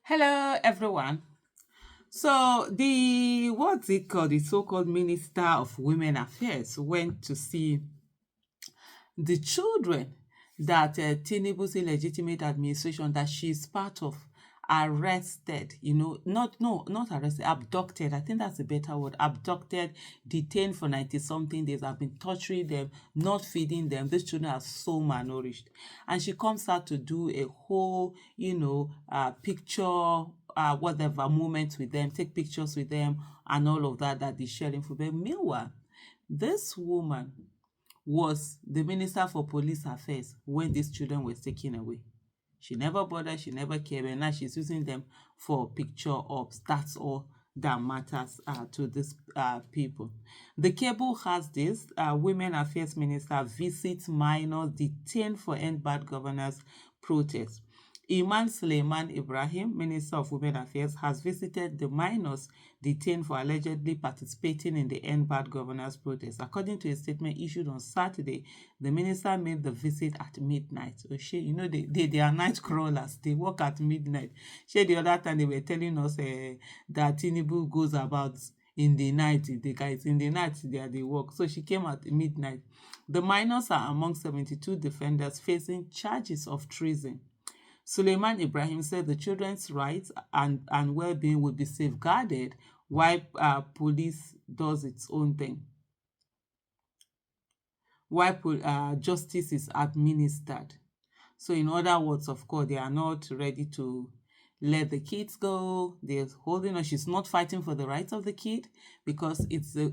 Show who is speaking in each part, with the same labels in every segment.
Speaker 1: Hello, everyone. So the what's it called? The so-called Minister of Women Affairs went to see the children that Tinubu's illegitimate administration that she's part of arrested, not arrested, abducted. I think that's a better word. Abducted, detained for 90 something days, have been torturing them, not feeding them. These children are so malnourished. And she comes out to do a whole, picture, whatever moment with them, take pictures with them, and all of that is sharing for them. Meanwhile, this woman was the Minister for Police Affairs when these children were taken away. She never bothered, she never cared, and now she's using them for picture ops. That's all that matters to these people. The cable has this Women Affairs Minister visits minors detained for End Bad Governance protest. Iman Suleiman Ibrahim, Minister of Women Affairs, has visited the minors detained for allegedly participating in the End Bad Governance protest. According to a statement issued on Saturday, the minister made the visit at midnight. They are night crawlers. They work at midnight. The other time they were telling us that Tinubu goes about in the night. The guys in the night they work. So she came at midnight. The minors are among 72 defenders facing charges of treason. Suleiman Ibrahim said the children's rights and well-being will be safeguarded while police does its own thing, while justice is administered. So in other words, of course, they are not ready to let the kids go. They're holding on. She's not fighting for the rights of the kid because it's the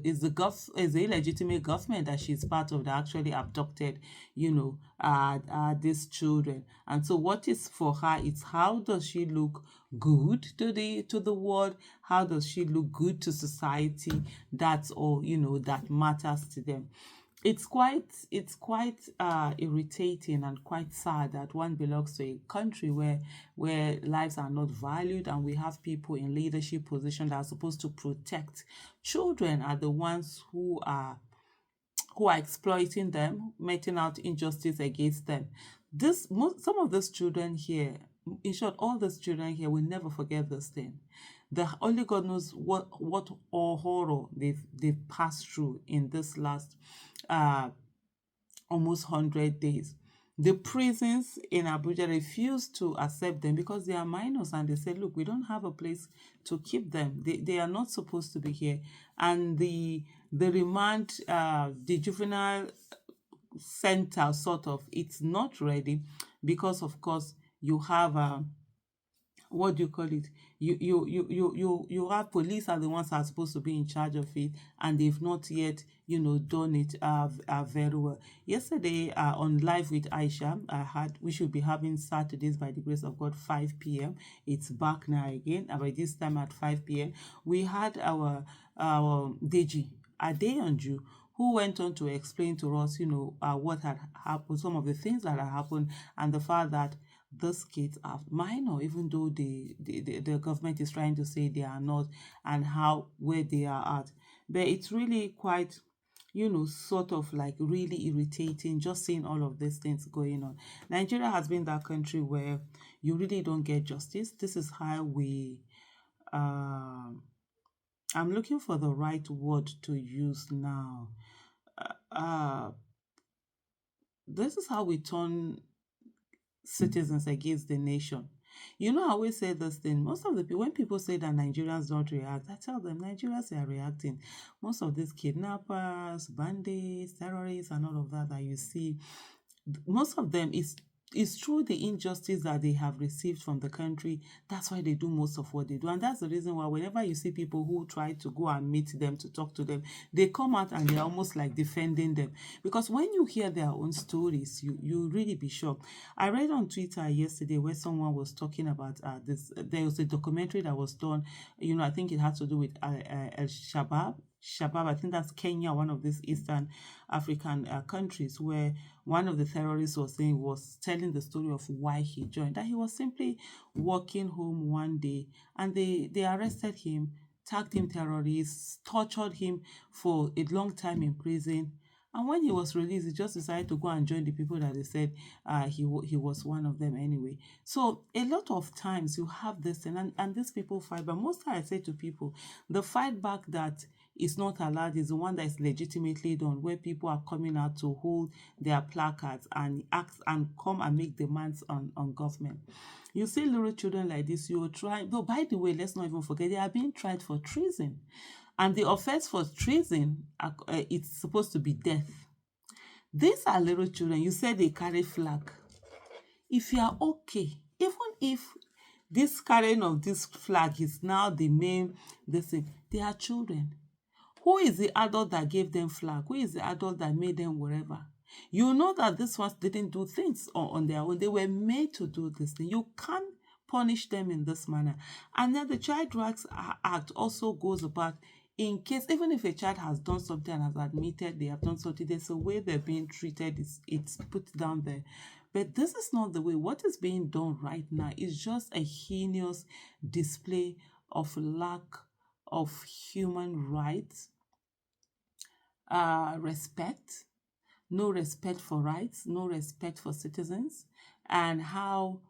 Speaker 1: illegitimate government that she's part of that actually abducted, these children. And so what is for her is how does she look good to the world? How does she look good to society? That's all, that matters to them. It's quite irritating and quite sad that one belongs to a country where lives are not valued, and we have people in leadership positions that are supposed to protect children are the ones who are exploiting them, meting out injustice against them. Some of these children here, in short, all these children here will never forget this thing. The only God knows what all horror they've passed through in this last almost 100 days. The prisons in Abuja refused to accept them because they are minors, and they said, look, we don't have a place to keep them. They are not supposed to be here. And the remand, the juvenile center sort of, it's not ready because, of course, you have what do you call it? You have police are the ones that are supposed to be in charge of it, and they've not yet done it very well. Yesterday on Live with Aisha, we should be having Saturdays by the grace of God 5 p.m. It's back now again, and by this time at 5 p.m. we had our Deji Adeyanju, who went on to explain to us what had happened, some of the things that had happened, and the fact that these kids are minor, even though the government is trying to say they are not, and where they are at. But it's really quite, sort of like really irritating just seeing all of these things going on. Nigeria has been that country where you really don't get justice. This is how we, I'm looking for the right word to use now. This is how we turn citizens against the nation. I always say this thing. Most of the people, when people say that Nigerians don't react, I tell them Nigerians are reacting. Most of these kidnappers, bandits, terrorists, and all of that you see, most of them is through the injustice that they have received from the country. That's why they do most of what they do. And that's the reason why whenever you see people who try to go and meet them, to talk to them, they come out and they're almost like defending them. Because when you hear their own stories, you really be shocked. I read on Twitter yesterday where someone was talking about this. There was a documentary that was done, I think it had to do with Al-Shabaab. I think that's Kenya, one of these Eastern African countries, where one of the terrorists was telling the story of why he joined. That he was simply walking home one day, and they arrested him, tagged him terrorist, tortured him for a long time in prison, And when he was released, he just decided to go and join the people that they said he was one of them anyway. So a lot of times you have this thing, and these people fight. But most times I say to people, the fight back that is not allowed is the one that is legitimately done, where people are coming out to hold their placards and ask and come and make demands on government. You see little children like this, you're trying, though, by the way, let's not even forget, they are being tried for treason. And the offense for treason, it's supposed to be death. These are little children. You said they carry flag. If you are okay, even if this carrying of this flag is now the main, they are children. Who is the adult that gave them flag? Who is the adult that made them whatever? You know that these ones didn't do things on their own. They were made to do this thing. You can't punish them in this manner. And then the Child Rights Act also goes about, in case, even if a child has done something and has admitted they have done something, there's a way they're being treated, it's put down there. But this is not the way. What is being done right now is just a heinous display of lack of human rights, respect, no respect for rights, no respect for citizens, and how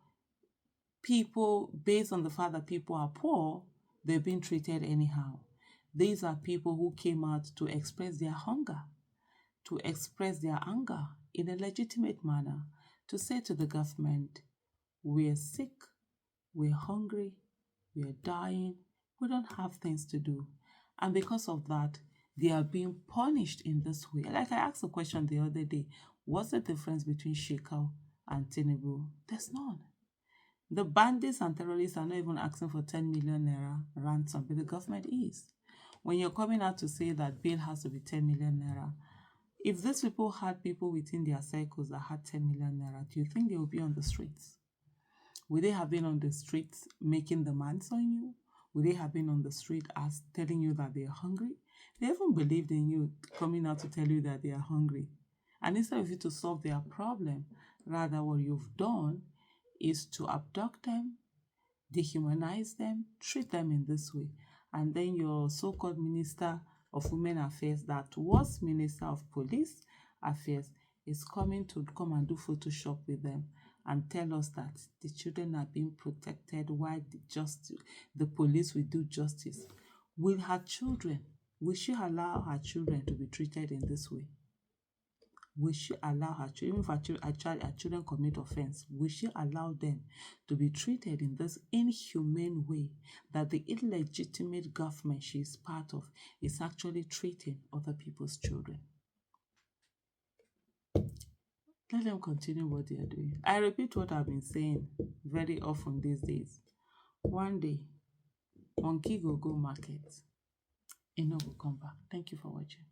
Speaker 1: people, based on the fact that people are poor, they're being treated anyhow. These are people who came out to express their hunger, to express their anger in a legitimate manner, to say to the government, we're sick, we're hungry, we're dying, we don't have things to do. And because of that, they are being punished in this way. Like I asked a question the other day, what's the difference between Shekau and Tinubu? There's none. The bandits and terrorists are not even asking for 10 million naira ransom, but the government is. When you're coming out to say that bail has to be 10 million naira, if these people had people within their circles that had 10 million naira, do you think they would be on the streets? Would they have been on the streets making demands on you? Would they have been on the street as telling you that they are hungry? They haven't believed in you coming out to tell you that they are hungry. And instead of you to solve their problem, rather what you've done is to abduct them, dehumanize them, treat them in this way. And then your so-called Minister of Women Affairs, that was Minister of Police Affairs, is coming to come and do Photoshop with them and tell us that the children are being protected while the police will do justice. Will she allow her children to be treated in this way? Will she allow her children, even if her children commit offense, will she allow them to be treated in this inhumane way that the illegitimate government she is part of is actually treating other people's children? Let them continue what they are doing. I repeat what I've been saying very often these days. One day, monkey go market, e no go come back. Thank you for watching.